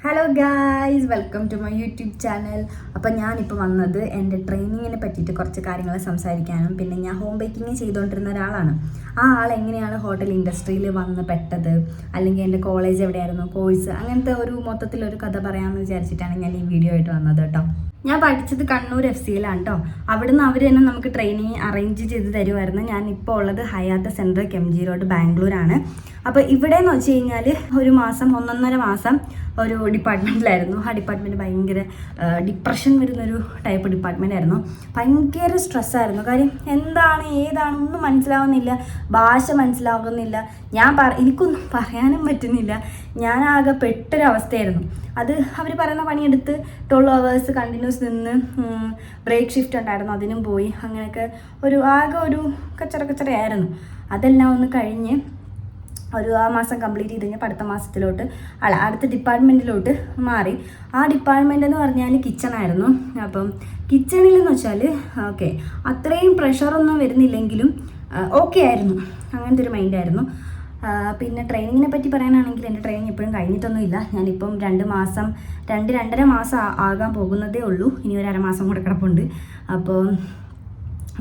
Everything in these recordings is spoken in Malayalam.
Hello guys, welcome to my YouTube channel. അപ്പം ഞാനിപ്പോൾ വന്നത് എൻ്റെ ട്രെയിനിങ്ങിനെ പറ്റിയിട്ട് കുറച്ച് കാര്യങ്ങൾ സംസാരിക്കാനും പിന്നെ ഞാൻ ഹോം ബേക്കിംഗ് ചെയ്തുകൊണ്ടിരുന്ന ഒരാളാണ്. ആ ആൾ എങ്ങനെയാണ് ഹോട്ടൽ ഇൻഡസ്ട്രിയിൽ വന്ന് പെട്ടത്, അല്ലെങ്കിൽ എൻ്റെ കോളേജ് എവിടെയായിരുന്നു, കോഴ്സ്, അങ്ങനത്തെ ഒരു മൊത്തത്തിലൊരു കഥ പറയാമെന്ന് വിചാരിച്ചിട്ടാണ് ഞാൻ ഈ വീഡിയോ ആയിട്ട് വന്നത് കേട്ടോ. ഞാൻ പഠിച്ചത് കണ്ണൂർ FCയിലാണ് കേട്ടോ. അവിടുന്ന് അവർ തന്നെ നമുക്ക് ട്രെയിനിങ് അറേഞ്ച് ചെയ്ത് തരുമായിരുന്നു. ഞാൻ ഇപ്പോൾ ഉള്ളത് ഹയാത്ത് സെൻട്രൽ MG റോഡ് ബാംഗ്ലൂരാണ്. അപ്പോൾ ഇവിടെ എന്ന് വെച്ച് കഴിഞ്ഞാൽ ഒരു മാസം 1.5 മാസം ഒരു ഡിപ്പാർട്ട്മെൻറ്റിലായിരുന്നു. ആ ഡിപ്പാർട്ട്മെൻറ്റ് ഭയങ്കര ഡിപ്രഷൻ വരുന്നൊരു ടൈപ്പ് ഡിപ്പാർട്ട്മെൻ്റ് ആയിരുന്നു. ഭയങ്കര സ്ട്രെസ്സായിരുന്നു. കാര്യം എന്താണ് ഏതാണ് ഒന്നും മനസ്സിലാവുന്നില്ല, ഭാഷ മനസ്സിലാവുന്നില്ല, എനിക്കൊന്നും പറയാനും പറ്റുന്നില്ല. ഞാനാകെ പെട്ടൊരവസ്ഥയായിരുന്നു. അത് അവർ പറയുന്ന പണിയെടുത്ത് 12 hours കണ്ടിന്യൂസ് നിന്ന് ബ്രേക്ക് ഷിഫ്റ്റ് ഉണ്ടായിരുന്നു, അതിനും പോയി. അങ്ങനെയൊക്കെ ആകെ ഒരു കച്ചറയായിരുന്നു. അതെല്ലാം ഒന്ന് കഴിഞ്ഞ് ആ മാസം കംപ്ലീറ്റ് ചെയ്ത് കഴിഞ്ഞാൽ അടുത്ത മാസത്തിലോട്ട് അടുത്ത ഡിപ്പാർട്ട്മെൻറ്റിലോട്ട് മാറി. ആ ഡിപ്പാർട്ട്മെൻ്റ് എന്ന് പറഞ്ഞാൽ കിച്ചണായിരുന്നു. അപ്പം കിച്ചണിലെന്ന് വെച്ചാൽ ഓക്കെ അത്രയും പ്രഷറൊന്നും വരുന്നില്ലെങ്കിലും ഓക്കെ ആയിരുന്നു, അങ്ങനത്തെ ഒരു മൈൻഡായിരുന്നു. പിന്നെ ട്രെയിനിങ്ങിനെ പറ്റി പറയാനാണെങ്കിൽ എൻ്റെ ട്രെയിനിങ് ഇപ്പോഴും കഴിഞ്ഞിട്ടൊന്നുമില്ല. ഞാനിപ്പം 2.5 മാസം ആകാൻ പോകുന്നതേ ഉള്ളൂ. ഇനി ഒരു അരമാസം കൂടെ കിടപ്പുണ്ട്. അപ്പോൾ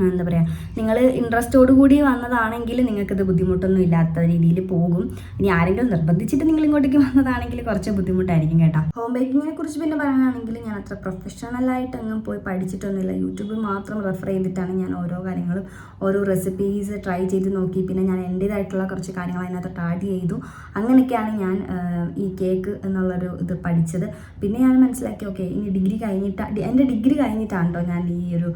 എന്താ പറയുക, നിങ്ങൾ ഇൻട്രസ്റ്റോടു കൂടി വന്നതാണെങ്കിൽ നിങ്ങൾക്കിത് ബുദ്ധിമുട്ടൊന്നും ഇല്ലാത്ത രീതിയിൽ പോകും. ഇനി ആരെങ്കിലും നിർബന്ധിച്ചിട്ട് നിങ്ങൾ ഇങ്ങോട്ടേക്ക് വന്നതാണെങ്കിൽ കുറച്ച് ബുദ്ധിമുട്ടായിരിക്കും കേട്ടോ. ഹോം ബേക്കിങ്ങിനെ കുറിച്ച് പിന്നെ പറയാനാണെങ്കിൽ ഞാൻ അത്ര പ്രൊഫഷണലായിട്ടൊന്നും പോയി പഠിച്ചിട്ടൊന്നുമില്ല. യൂട്യൂബിൽ മാത്രം റെഫർ ചെയ്തിട്ടാണ് ഞാൻ ഓരോ കാര്യങ്ങളും ഓരോ റെസിപ്പീസ് ട്രൈ ചെയ്ത് നോക്കി. പിന്നെ ഞാൻ എൻ്റേതായിട്ടുള്ള കുറച്ച് കാര്യങ്ങൾ അതിനകത്ത് ആഡ് ചെയ്തു. അങ്ങനെയൊക്കെയാണ് ഞാൻ ഈ കേക്ക് എന്നുള്ളൊരു ഇത് പഠിച്ചത്. പിന്നെ ഞാൻ മനസ്സിലാക്കി ഓക്കെ ഇനി എൻ്റെ ഡിഗ്രി കഴിഞ്ഞിട്ടാണ് കേട്ടോ ഞാൻ ഈ ഒരു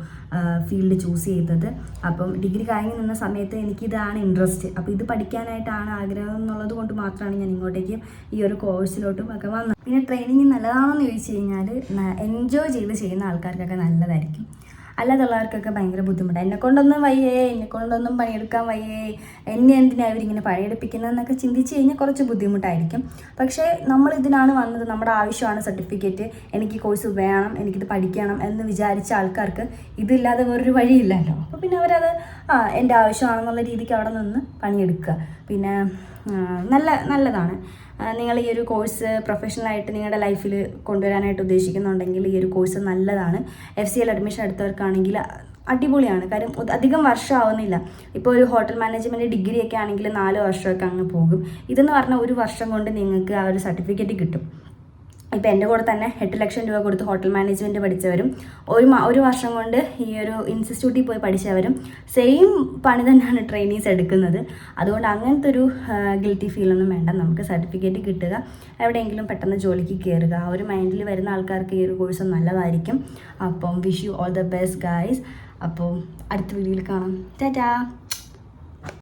ഫീൽഡ് ചൂസ് ചെയ്തത്. അപ്പം ഡിഗ്രി കഴിഞ്ഞ് നിന്ന സമയത്ത് എനിക്കിതാണ് ഇൻട്രസ്റ്റ്. അപ്പോൾ ഇത് പഠിക്കാനായിട്ടാണ് ആഗ്രഹം എന്നുള്ളത് കൊണ്ട് മാത്രമാണ് ഞാൻ ഇങ്ങോട്ടേക്ക് ഈ ഒരു കോഴ്സിലോട്ടും ഒക്കെ വന്നത്. പിന്നെ ട്രെയിനിങ് നല്ലതാണെന്ന് ചോദിച്ചു കഴിഞ്ഞാൽ എൻജോയ് ചെയ്ത് ചെയ്യുന്ന ആൾക്കാർക്കൊക്കെ നല്ലതായിരിക്കും. അല്ലാതുള്ളവർക്കൊക്കെ ഭയങ്കര ബുദ്ധിമുട്ടാണ്. എന്നെക്കൊണ്ടൊന്നും പണിയെടുക്കാൻ വയ്യേ, എന്നെ എന്തിനാണ് ഇവരിങ്ങനെ പണിയെടുപ്പിക്കുന്നതെന്നൊക്കെ ചിന്തിച്ച് കഴിഞ്ഞാൽ കുറച്ച് ബുദ്ധിമുട്ടായിരിക്കും. പക്ഷേ നമ്മളിതിനാണ് വന്നത്, നമ്മുടെ ആവശ്യമാണ് സർട്ടിഫിക്കറ്റ്, എനിക്ക് കോഴ്സ് വേണം, എനിക്കിത് പഠിക്കണം എന്ന് വിചാരിച്ച ആൾക്കാർക്ക് ഇതില്ലാതെ വേറൊരു വഴിയില്ലല്ലോ. അപ്പോൾ പിന്നെ അവരത് എൻ്റെ ആവശ്യമാണെന്നുള്ള രീതിക്ക് അവിടെ നിന്ന് പണിയെടുക്കുക. പിന്നെ നല്ലതാണ്. നിങ്ങൾ ഈ ഒരു കോഴ്സ് പ്രൊഫഷണലായിട്ട് നിങ്ങളുടെ ലൈഫിൽ കൊണ്ടുവരാനായിട്ട് ഉദ്ദേശിക്കുന്നുണ്ടെങ്കിൽ ഈ ഒരു കോഴ്സ് നല്ലതാണ്. FCയിൽ അഡ്മിഷൻ എടുത്തവർക്കാണെങ്കിൽ അടിപൊളിയാണ്. കാര്യം അധികം വർഷമാവുന്നില്ല. ഇപ്പോൾ ഒരു ഹോട്ടൽ മാനേജ്മെൻറ്റ് ഡിഗ്രിയൊക്കെ ആണെങ്കിൽ 4 വർഷമൊക്കെ അങ്ങ് പോകും. ഇതെന്ന് പറഞ്ഞാൽ 1 വർഷം കൊണ്ട് നിങ്ങൾക്ക് ആ ഒരു സർട്ടിഫിക്കറ്റ് കിട്ടും. ഇപ്പോൾ എൻ്റെ കൂടെ തന്നെ 8 ലക്ഷം രൂപ കൊടുത്ത് ഹോട്ടൽ മാനേജ്മെൻറ്റ് പഠിച്ചവരും 1 വർഷം കൊണ്ട് ഈ ഒരു ഇൻസ്റ്റിറ്റ്യൂട്ടിൽ പോയി പഠിച്ചവരും സെയിം പണി തന്നെയാണ് ട്രെയിനീസ് എടുക്കുന്നത്. അതുകൊണ്ട് അങ്ങനത്തെ ഒരു ഗിൽറ്റി ഫീലൊന്നും വേണ്ട. നമുക്ക് സർട്ടിഫിക്കറ്റ് കിട്ടുക, എവിടെയെങ്കിലും പെട്ടെന്ന് ജോലിക്ക് കയറുക, ആ ഒരു മൈൻഡിൽ വരുന്ന ആൾക്കാർക്ക് ഈ ഒരു കോഴ്സ് നല്ലതായിരിക്കും. അപ്പം wish you all the best guys. അപ്പോൾ അടുത്ത വീഡിയോയിൽ കാണാം. ടാറ്റാ.